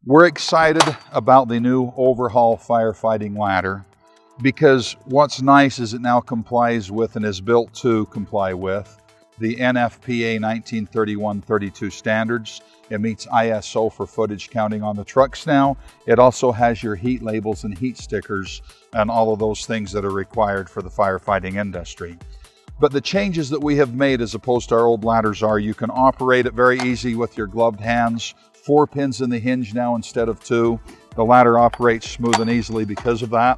We're excited about the new Overhaul firefighting ladder because what's nice is it now complies with and is built to comply with the NFPA 1931-32 standards. It meets ISO for footage counting on the trucks now. It also has your heat labels and heat stickers and all of those things that are required for the firefighting industry. But the changes that we have made as opposed to our old ladders are you can operate it very easy with your gloved hands. 4 pins in the hinge now instead of 2. The ladder operates smooth and easily because of that.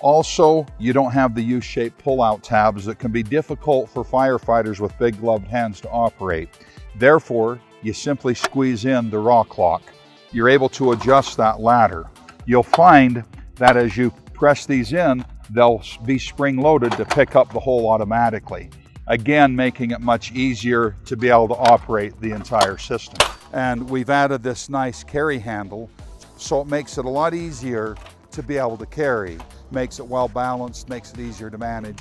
Also, you don't have the U-shaped pull-out tabs that can be difficult for firefighters with big gloved hands to operate. Therefore, you simply squeeze in the rock lock. You're able to adjust that ladder. You'll find that as you press these in, they'll be spring-loaded to pick up the hole automatically. Again, making it much easier to be able to operate the entire system. And we've added this nice carry handle, so it makes it a lot easier to be able to carry. Makes it well balanced, makes it easier to manage.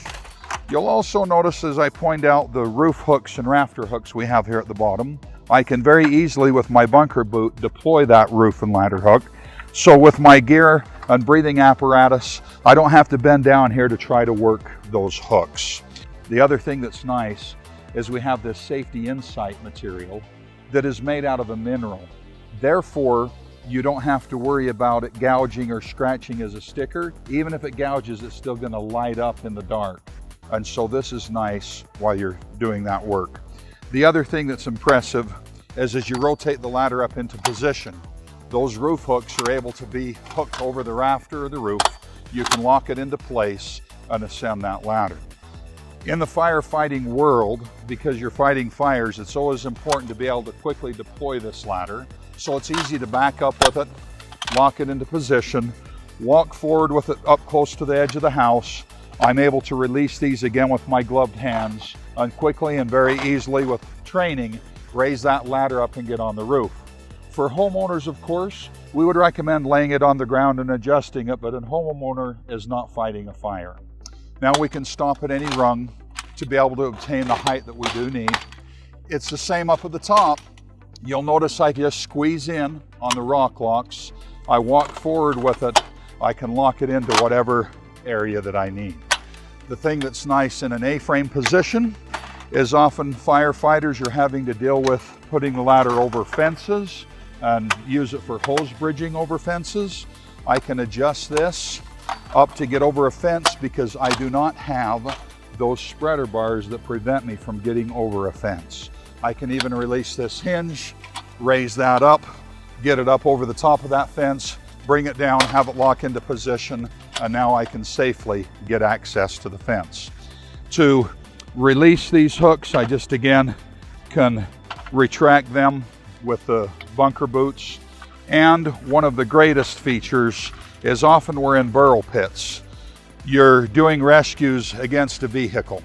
You'll also notice as I point out the roof hooks and rafter hooks we have here at the bottom. I can very easily with my bunker boot deploy that roof and ladder hook. So with my gear and breathing apparatus, I don't have to bend down here to try to work those hooks. The other thing that's nice is we have this safety insight material that is made out of a mineral. Therefore, you don't have to worry about it gouging or scratching as a sticker. Even if it gouges, it's still going to light up in the dark. And so this is nice while you're doing that work. The other thing that's impressive is as you rotate the ladder up into position, those roof hooks are able to be hooked over the rafter or the roof. You can lock it into place and ascend that ladder. In the firefighting world, because you're fighting fires, it's always important to be able to quickly deploy this ladder. So it's easy to back up with it, lock it into position, walk forward with it up close to the edge of the house. I'm able to release these again with my gloved hands and quickly and very easily with training, raise that ladder up and get on the roof. For homeowners, of course, we would recommend laying it on the ground and adjusting it, but a homeowner is not fighting a fire. Now we can stop at any rung to be able to obtain the height that we do need. It's the same up at the top. You'll notice I just squeeze in on the rock locks. I walk forward with it. I can lock it into whatever area that I need. The thing that's nice in an A-frame position is often firefighters are having to deal with putting the ladder over fences and use it for hose bridging over fences. I can adjust this up to get over a fence because I do not have those spreader bars that prevent me from getting over a fence. I can even release this hinge, raise that up, get it up over the top of that fence, bring it down, have it lock into position, and now I can safely get access to the fence. To release these hooks, I just again can retract them with the bunker boots. And one of the greatest features is often we're in burrow pits. You're doing rescues against a vehicle.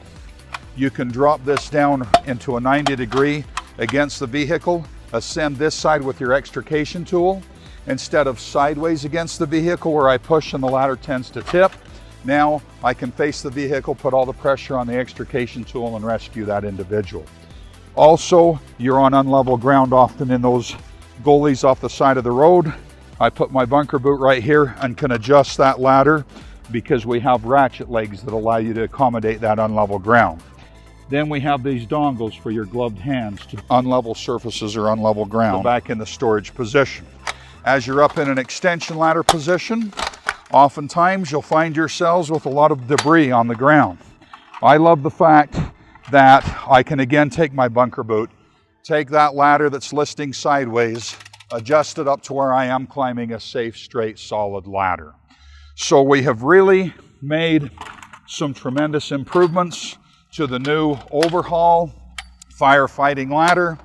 You can drop this down into a 90 degree against the vehicle, ascend this side with your extrication tool, instead of sideways against the vehicle where I push and the ladder tends to tip. Now I can face the vehicle, put all the pressure on the extrication tool and rescue that individual. Also, you're on unlevel ground often in those gullies off the side of the road. I put my bunker boot right here and can adjust that ladder because we have ratchet legs that allow you to accommodate that unlevel ground. Then we have these dongles for your gloved hands to unlevel surfaces or unlevel ground. Back in the storage position. As you're up in an extension ladder position, oftentimes you'll find yourselves with a lot of debris on the ground. I love the fact that I can again take my bunker boot, take that ladder that's listing sideways, adjust it up to where I am climbing a safe, straight, solid ladder. So we have really made some tremendous improvements to the new Overhaul firefighting ladder.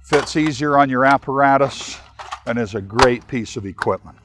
Fits easier on your apparatus and is a great piece of equipment.